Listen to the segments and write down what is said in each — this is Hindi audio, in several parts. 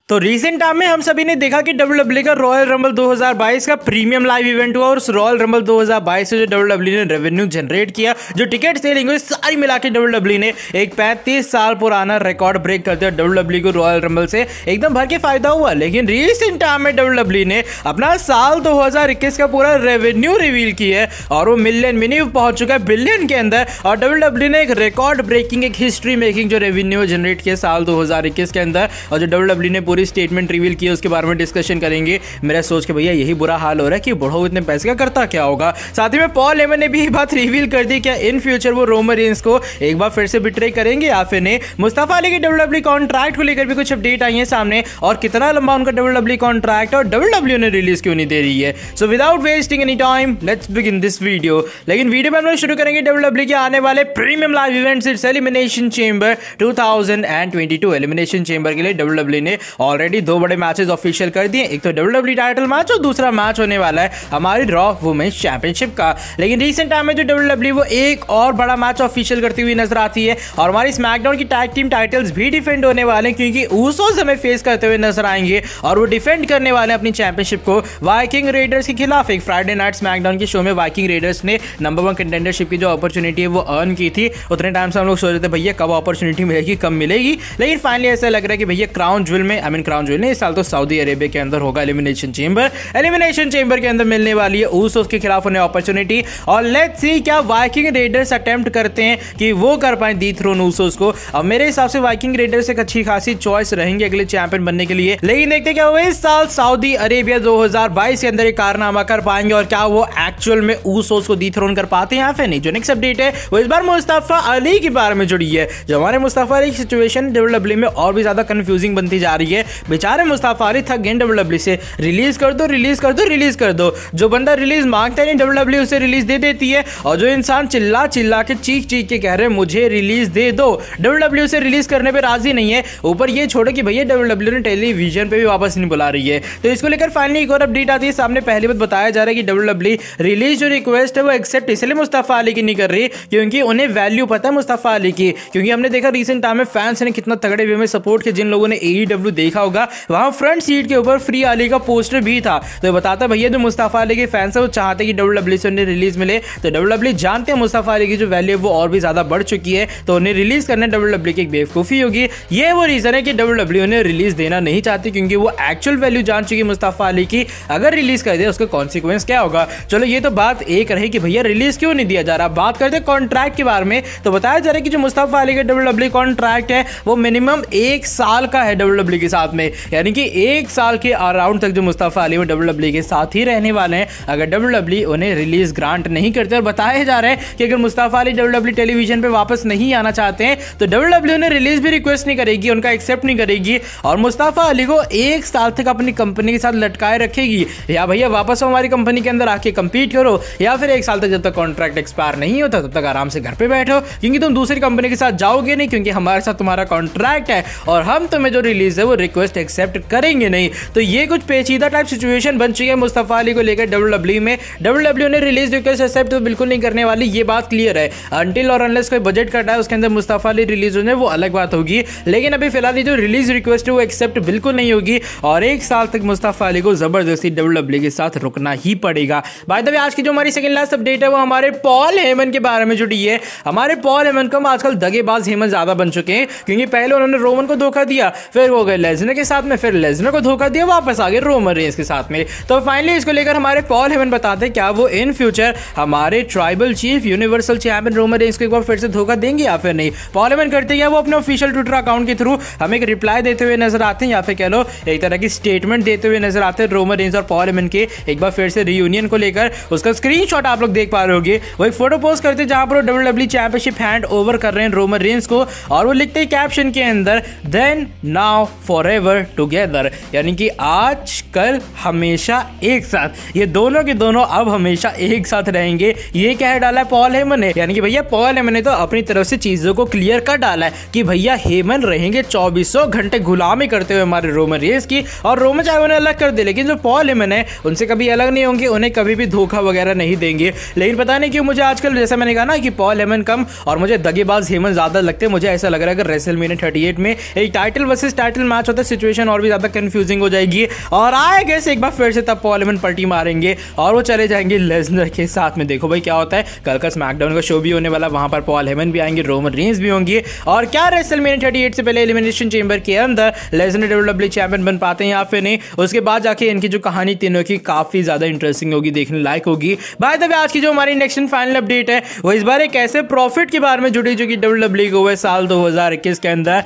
तो रिसेंट टाइम में हम सभी ने देखा कि डब्ल्यूडब्ल्यूई का रॉयल रंबल 2022 का प्रीमियम लाइव इवेंट हुआ और उस रॉयल रंबल 2022 से जो डब्ल्यूडब्ल्यूई ने रेवेन्यू जनरेट किया, जो टिकट सेलिंग हुई, सारी मिला के डब्ल्यूडब्ल्यूई ने एक 35 साल पुराना रिकॉर्ड ब्रेक कर दिया। डब्ल्यूडब्ल्यूई को रॉयल रंबल से एकदम भर के फायदा हुआ। लेकिन रिसेंट टाइम में डब्ल्यूडब्ल्यूई ने अपना साल 2021 का पूरा रेवेन्यू रिवील किया है और वो मिलियन में नहीं पहुंच चुका है, बिलियन के अंदर। और डब्ल्यूडब्ल्यूई ने एक रिकॉर्ड ब्रेकिंग, एक हिस्ट्री मेकिंग जो रेवेन्यू जनरेट किया साल 2021 के अंदर, और जो डब्ल्यूडब्ल्यूई ने पूरी स्टेटमेंट रिवील किया उसके बारे में डिस्कशन करेंगे। मेरा सोच के भैया यही बुरा हाल हो रहा है कि बुढ़ो इतने पैसे का करता क्या होगा। साथ ही में पॉल हेमन ने भी ये बात रिवील कर दी क्या इन फ्यूचर वो रोमन रेंस को एक बार फिर से बिट्रे करेंगे या फिर नहीं। मुस्तफा अली के डब्ल्यूडब्ल्यूई कॉन्ट्रैक्ट को लेकर भी कुछ अपडेट आई है सामने, और कितना लंबा उनका डब्ल्यूडब्ल्यूई कॉन्ट्रैक्ट और डब्ल्यूडब्ल्यूई ने रिलीज क्यों नहीं दे रही है। So without wasting any time let's begin this video. लेकिन वीडियो में हम लोग शुरू करेंगे डब्ल्यूडब्ल्यूई के आने वाले premium live events, it's elimination chamber 2022। Elimination chamber के लिए डब्ल्यूडब्ल्यूई ने ऑलरेडी दो बड़े मैचेस ऑफिशियल कर दिए, एक तो डब्ल्यूडब्ल्यूई टाइटल मैच और दूसरा मैच होने वाला है हमारी रॉ वुमेन्स चैंपियनशिप का। लेकिन रिसेंट टाइम में जो डब्ल्यूडब्ल्यूई वो एक और बड़ा मैच ऑफिशियल करती हुई नजर आती है और हमारी स्मैकडाउन की टैग टीम टाइटल्स भी डिफेंड होने वाले हैं, क्योंकि ऊसोस हमें फेस करते हुए नजर आएंगे और वो डिफेंड करने वाले हैं अपनी चैंपियनशिप को वाइकिंग रेडर्स के खिलाफ। एक फ्राइडे नाइट स्मैकडाउन के शो में वाइकिंग रेडर्स ने नंबर 1 कंटेंडरशिप की जो अपॉर्चुनिटी है वो अर्न की थी। उतने टाइम से हम लोग सोच रहे थे भैया कब अपॉर्चुनिटी मिलेगी, कब मिलेगी, लेकिन फाइनली ऐसा लग रहा है कि भैया क्राउन ज्वेल में, क्राउन ज्वेल ने इस साल तो सऊदी अरेबिया के अंदर होगा एलिमिनेशन चेंबर। एलिमिनेशन चेंबर के अंदर मिलने वाली है ऊसोस के खिलाफ उन्हें अपॉर्चुनिटी, और लेट्स सी क्या वाइकिंग रेडर्स अटेम्प्ट करते हैं कि वो कर पाए डीथ्रोन ऊसोस को। अब मेरे हिसाब से वाइकिंग रेडर्स एक अच्छी खासी चॉइस रहेंगे अगले चैंपियन बनने के लिए। लेकिन देखते क्या हुआ इस साल सऊदी अरेबिया 2022 के अंदर एक कारनामा कर पाएंगे और क्या वो एक्चुअल में ऊसोस को डीथ्रोन कर पाते हैं या फिर नहीं। जो नेक्स्ट अपडेट है वो इस बार मुस्तफा अली के बारे में जुड़ी है। जो हमारे मुस्तफा अली की सिचुएशन डब्ल्यूडब्ल्यूई में और भी ज्यादा कंफ्यूजिंग बनती जा रही है। बेचारे मुस्तफा अली थक गए डब्ल्यूडब्ल्यूई से, रिलीज कर दो, रिलीज कर दो, रिलीज कर दो। जो बंदा रिलीज मांगता नहीं डब्ल्यूडब्ल्यूई उसे रिलीज दे देती है, और जो इंसान चिल्ला चिल्ला के चीख चीख के कह रहे हैं मुझे रिलीज दे दो, डब्ल्यूडब्ल्यूई उसे रिलीज करने पे राजी नहीं है। ऊपर ये छोड़ो कि भैया डब्ल्यूडब्ल्यूई ने टेलीविजन पे भी वापस नहीं बुला रही है। तो इसको लेकर फाइनली एक और अपडेट आती है सामने। पहली बात बताया जा रहा है कि डब्ल्यूडब्ल्यूई रिलीज जो रिक्वेस्ट है वो एक्सेप्ट इसलिए मुस्तफा अली की नहीं कर रही क्योंकि उन्हें वैल्यू पता है मुस्तफा अली की। क्योंकि हमने देखा रिसेंट टाइम में फैंस ने कितना तगड़े वे में सपोर्ट किया। जिन लोगों ने AEW देखा होगा वहां फ्रंट सीट के ऊपर फ्री अली का पोस्टर भी था। तो बताता भैया जो मुस्तफा अली के फैंस है वो चाहते हैं कि डब्ल्यूडब्ल्यूई से उन्हें रिलीज मिले। तो डब्ल्यूडब्ल्यूई जानते हैं मुस्तफा अली की जो वैल्यू है वो और भी ज्यादा बढ़ चुकी है, तो उन्हें रिलीज करना डब्ल्यूडब्ल्यूई की एक बेवकूफी होगी। ये वो रीजन है कि डब्ल्यूडब्ल्यूई उन्हें रिलीज देना नहीं चाहती, क्योंकि वो एक्चुअल वैल्यू जान चुकी है मुस्तफा अली की। अगर रिलीज कर दे उसका कॉन्सिक्वेंस क्या होगा। चलो ये तो बात एक रही कि भैया रिलीज क्यों नहीं दिया जा रहा। बात करते हैं कॉन्ट्रैक्ट के बारे में। तो बताया जा रहा है कि जो मुस्तफा अली का डब्ल्यूडब्ल्यूई कॉन्ट्रैक्ट है वो मिनिमम 1 साल का है डब्ल्यूडब्ल्यूई के साथ में, यानी कि 1 साल के अराउंड तक जो मुस्तफा अली वो डब्ल्यूडब्ल्यूई के साथ ही रहने वाले हैं अगर डब्ल्यूडब्ल्यूई उन्हें रिलीज ग्रांट नहीं करते। और बताया जा रहा है कि अगर मुस्तफा अली डब्ल्यूडब्ल्यूई टेलीविजन पे वापस नहीं आना चाहते हैं तो डब्ल्यूडब्ल्यूई उन्हें रिलीज भी रिक्वेस्ट नहीं करेगी, उनका एक्सेप्ट नहीं करेगी, और मुस्तफा अली को 1 साल तक अपनी कंपनी के साथ लटकाए रखेगी। या भैया वापस हमारी कंपनी के अंदर आके कंपीट करो, या फिर 1 साल तक जब तक कॉन्ट्रैक्ट एक्सपायर नहीं होता तब तक आराम से घर पे बैठो, क्योंकि तुम दूसरी कंपनी के साथ जाओगे नहीं, क्योंकि हमारे साथ तुम्हारा कॉन्ट्रैक्ट है और हम तुम्हें जो रिलीज है वो रिक्वेस्ट एक्सेप्ट करेंगे नहीं। तो ये कुछ पेचीदा टाइप सिचुएशन बन चुकी है मुस्तफा अली को लेकर डब्ल्यूडब्ल्यूई में। डब्ल्यूडब्ल्यूई ने रिलीज रिक्वेस्ट एक्सेप्ट तो बिल्कुल नहीं करने वाली, ये बात क्लियर है। अनटिल और अनलेस कोई बजट कटा है उसके अंदर मुस्तफा अली रिलीज होने वो अलग बात होगी, लेकिन अभी फिलहाल जो रिलीज रिक्वेस्ट है वो एक्सेप्ट बिल्कुल नहीं होगी और 1 साल तक मुस्तफा अली को जबरदस्ती डब्ल्यूडब्ल्यूई के साथ रुकना ही पड़ेगा। बाय द वे आज की जो हमारी सेकंड लास्ट अपडेट है वो हमारे पॉल हेमन के बारे में जुड़ी है। हमारे पॉल हेमन को आजकल दगेबाज हेमन ज्यादा बन चुके हैं, क्योंकि पहले उन्होंने रोमन को धोखा दिया, फिर वो गए लेजनर के साथ में, फिर लेजनर को धोखा दिया, वापस आ गए रोमन रेंस के साथ में। तो फाइनली इसको लेकर हमारे पॉल हेमन बताते हैं क्या वो इन फ्यूचर हमारे tribal chief universal champion Roman Reigns को एक बार फिर से धोखा देंगे या फिर नहीं। पॉल हेमन करते क्या वो अपने ऑफिशियल ट्विटर अकाउंट के थ्रू हमें एक रिप्लाई देते हुए नजर आते हैं, या फिर कह लो एक तरह की स्टेटमेंट देते हुए नजर आते हैं रोमन रेंस और पॉल हेमन के एक बार फिर से रियूनियन को लेकर। उसका स्क्रीनशॉट आप लोग देख पा रहे होंगे, वो एक फोटो पोस्ट करते हैं जहां पर डब्ल्यूडब्ल्यूई चैंपियनशिप हैंड ओवर कर रहे हैं रोमन रेंस को, और वो लिखते हैं कैप्शन के अंदर देन नाउ फॉरएवर टुगेदर, यानी कि आज कल हमेशा एक साथ, ये दोनों के दोनों अब हमेशा एक साथ रहेंगे। ये कह डाला है पॉल हेमन ने, यानी कि भैया पॉल हेमन ने तो अपनी तरफ से चीजों को क्लियर कर डाला है कि भैया हेमन रहेंगे 2400 घंटे गुलामी करते हुए हमारे रोमन रेंस की, और रोमन चाहे उन्हें अलग कर दे, लेकिन जो पॉल हेमन है उनसे कभी अलग नहीं होंगे, उन्हें कभी भी धोखा वगैरह नहीं देंगे। लेकिन पता नहीं क्यों मुझे आजकल जैसा मैंने कहा ना कि पॉल हेमन कम और मुझे दगेबाज हेमन ज्यादा लगते हैं। मुझे ऐसा लग रहा है कि रेसलमेनिया 38 में एक टाइटल वर्सेस टाइटल मैच सकता है सिचुएशन और भी ज्यादा कंफ्यूजिंग हो जाएगी और आए गए एक बार फिर से तब पॉल हेमन पलटी मारेंगे और वो चले जाएंगे लेसनर के साथ में। देखो भाई क्या होता है, कल का स्मैकडाउन का शो भी होने वाला, वहां पर पॉल हेमन भी आएंगे, रोमन रेंज भी होंगे और क्या रेसलमेनिया 38 से पहले एलिमिनेशन चेंबर के अंदर लेसनर डब्ल्यूडब्ल्यूई चैंपियन बन पाते हैं या फिर नहीं। उसके बाद जाके इनकी जो कहानी तीनों की काफी ज्यादा इंटरेस्टिंग होगी, देखने लायक होगी। बाय द वे आज की जो हमारी नेक्स्ट एंड फाइनल अपडेट है वो इस बार एक ऐसे प्रॉफिट के बारे में जुड़ी जो कि डब्ल्यूडब्ल्यूई को हुए साल 2021 के अंदर।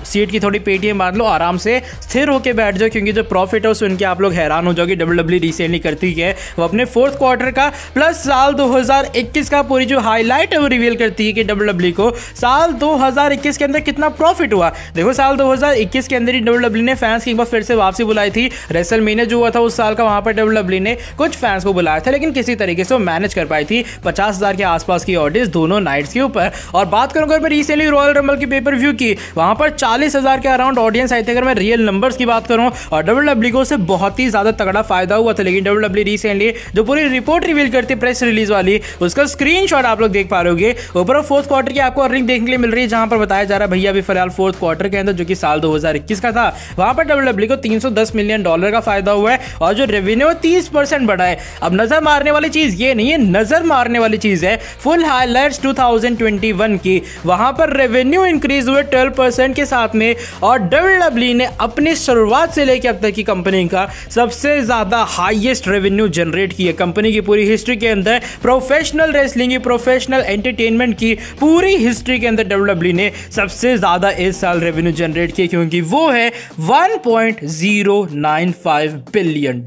सीट की थोड़ी पेटीएम बांध लो, आराम से स्थिर होकर बैठ जाओ क्योंकि जो प्रॉफिट है सुन के आप लोग हैरान हो जाओगे। डब्ल्यूडब्ल्यूई रिसेंटली करती है वो अपने फोर्थ क्वार्टर का प्लस साल 2021 का पूरी जो हाईलाइट है वो रिवील करती है कि डब्ल्यूडब्ल्यूई को साल 2021 के अंदर कितना प्रॉफिट हुआ। देखो साल 2021 के अंदर ही डब्ल्यूडब्ल्यूई ने फैंस की एक बार फिर से वापसी बुलाई थी। रेसलमेनिया जो हुआ था उस साल का, वहां पर डब्ल्यूडब्ल्यूई ने कुछ फैंस को बुलाया था लेकिन किसी तरीके से वो मैनेज कर पाई थी 50,000 के आसपास की ऑडियंस दोनों नाइट्स के ऊपर। और बात करूं अगर मैं रिसेंटली रॉयल रंबल की पेपर व्यू की, वहां पर 40,000 के अराउंड ऑडियंस आई थी अगर मैं रियल नंबर्स की बात करूं और डब्ल्यूडब्ल्यूई को उससे बहुत ही ज्यादा तगड़ा फायदा हुआ था। लेकिन डब्ल्यूडब्ल्यूई रिसेंटली जो पूरी रिपोर्ट रिवील करती है प्रेस रिलीज वाली, उसका स्क्रीनशॉट आप लोग देख पा रहे होगे। ऊपर फोर्थ क्वार्टर की आपको अर्निंग देखने के लिए मिल रही है जहां पर बताया जा रहा है भैया अभी फिलहाल फोर्थ क्वार्टर के अंदर जो कि साल 2021 का था वहां पर डब्ल्यूडब्ल्यूई को $310 मिलियन का फायदा हुआ है और जो रेवेन्यू 30% बढ़ा है। अब नजर मारने वाली चीज ये नहीं है, नजर मारने वाली चीज है फुल हाइलाइट्स 2021 की, वहां पर रेवेन्यू इंक्रीज हुए 12% के साथ में और डब्ल्यूडब्ल्यूई ने अपनी शुरुआत से लेकर अब तक की कंपनी का सबसे ज्यादा हाईएस्ट रेवेन्यू जनरेट किया कंपनी की पूरी हिस्ट्री के अंदर। प्रोफेशनल रेसलिंग की, प्रोफेशनल एंटरटेनमेट की पूरी हिस्ट्री के अंदर डब्ल्यूडब्ल्यूई ने सबसे ज्यादा इस साल रेवेन्यू जनरेट किया क्योंकि वो है $1.095 बिलियन।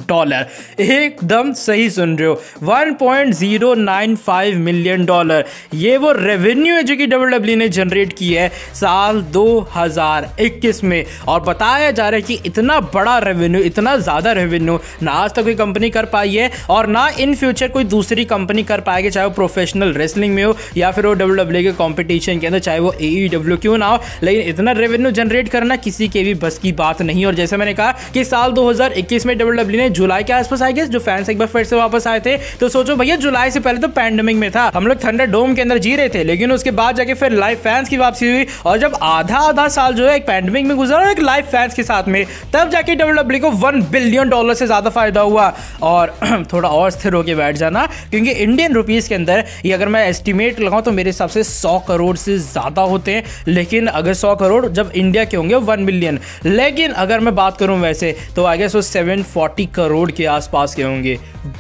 एकदम सही सुन रहे हो, $1.095 मिलियन। ये वो रेवेन्यू है जो कि डब्ल्यूडब्ल्यूई ने जनरेट की है साल 2021 में और बताया जा रहा है कि इतना बड़ा रेवेन्यू, इतना ज्यादा रेवेन्यू ना आज तक कोई कंपनी कर पाई है और ना इन फ्यूचर कोई दूसरी कंपनी कर पाएगी, चाहे वो प्रोफेशनल रेसलिंग में हो या फिर वो डब्ल्यूडब्ल्यूई के कंपटीशन के अंदर, चाहे वो AEW क्यों ना हो। लेकिन इतना रेवेन्यू जनरेट करना किसी के भी बस की बात नहीं। और जैसे मैंने कहा कि साल 2021 में डब्ल्यूडब्ल्यूई ने जुलाई के आसपास आई जो फैंस एक बार फिर से वापस आए थे, तो सोचो भैया जुलाई से पहले तो पैंडेमिक में था, हम लोग थंडर डोम के अंदर जी रहे थे, लेकिन उसके बाद जाके फिर लाइव फैंस की वापसी हुई और जब आधा साल जो है एक पैंडेमिक में गुजरा एक लाइव फैंस के साथ में, तब जाके डब्ल्यूडब्ल्यूई को $1 बिलियन से ज्यादा फायदा हुआ। और थोड़ा और स्थिर होकर बैठ जाना क्योंकि इंडियन रुपीस के अंदर ये अगर मैं एस्टिमेट लगाऊं तो मेरे हिसाब से 100 करोड़ से ज्यादा होते हैं। लेकिन अगर 100 करोड़ जब इंडिया के होंगे 1 बिलियन, लेकिन अगर मैं बात करूं वैसे तो आई गेस वो 740 करोड़ के आसपास के होंगे।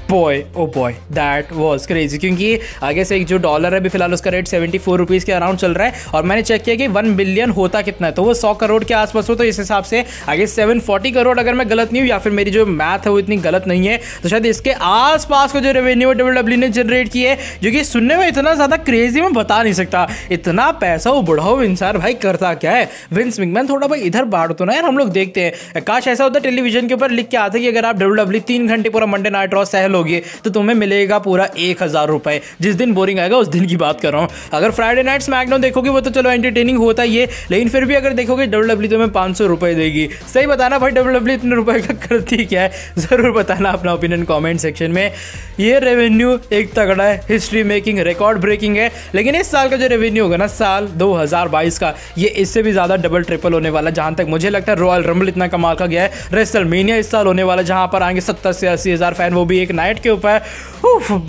Boy oh boy that was crazy क्योंकि आगे से एक जो डॉलर है अभी फिलहाल उसका रेट 74 रुपीज के अराउंड चल रहा है और मैंने चेक किया कि 1 बिलियन होता कितना है, तो वो 100 करोड़ के आसपास हो। तो इस हिसाब से आगे 740 करोड़ अगर मैं गलत नहीं हूँ या फिर मेरी जो मैथ है वो इतनी गलत नहीं है, तो शायद इसके आसपास को जो रेवेन्यू डब्ल्यूडब्ल्यूई ने जनरेट किया है जो कि सुनने में इतना ज्यादा क्रेजी मैं बता नहीं सकता। इतना पैसा वो बुढ़ाओ इंसान भाई करता क्या है। विंस मैकमैन थोड़ा भाई इधर बाढ़ तो ना यार, हम लोग देखते हैं। काश ऐसा होता टेलीविजन के ऊपर लिख के आता कि अगर आप डब्ल्यूडब्ल्यूई 3 घंटे पूरा मंडे नाइट रॉ सह लोगे तो तुम्हें मिलेगा पूरा 1000 रुपए। जिस दिन बोरिंग आएगा उस दिन की बात कर रहा हूँ। अगर फ्राइडे नाइट स्मैकडाउन देखोगे वो तो चलो एंटरटेनिंग होता ही है, लेकिन फिर भी अगर देखोगे डब्ल्यूडब्ल्यूई तुम्हें 500 रुपए देगी। सही बताना भाई डब्ल्यूडब्ल्यूई इतने रुपए का करती क्या है, जरूर बताना अपना ओपिनियन कमेंट सेक्शन में। ये रेवेन्यू एक तगड़ा है, हिस्ट्री मेकिंग, रिकॉर्ड ब्रेकिंग है, लेकिन इस साल का जो रेवेन्यू होगा ना साल 2022 का, ये इससे भी ज्यादा डबल ट्रिपल होने वाला। जहां तक मुझे लगता है रॉयल रंबल इतना कमाल का गया है, रेसलमेनिया इस साल होने वाला जहां पर आएंगे 70 से 80 हजार फैन, वो भी एक नाइट के ऊपर।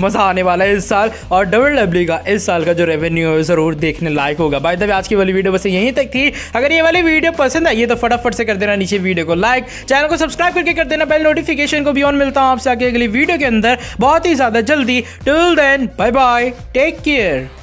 मजा आने वाला है इस साल और डब्ल्यूडब्ल्यूई का इस साल का जो रेवेन्यू है जरूर देखने लायक होगा। बाय द वे आज की वाली वीडियो बस यहीं तक थी। अगर ये वाली वीडियो पसंद आई तो फटाफट से कर देना नीचे वीडियो को लाइक, चैनल को सब्सक्राइब करके कर देना बेल नोटिफिकेशन को भी ऑन। मिलता हूं आपसे आगे अगली वीडियो के अंदर बहुत ही ज्यादा जल्दी। Till then bye bye, take care.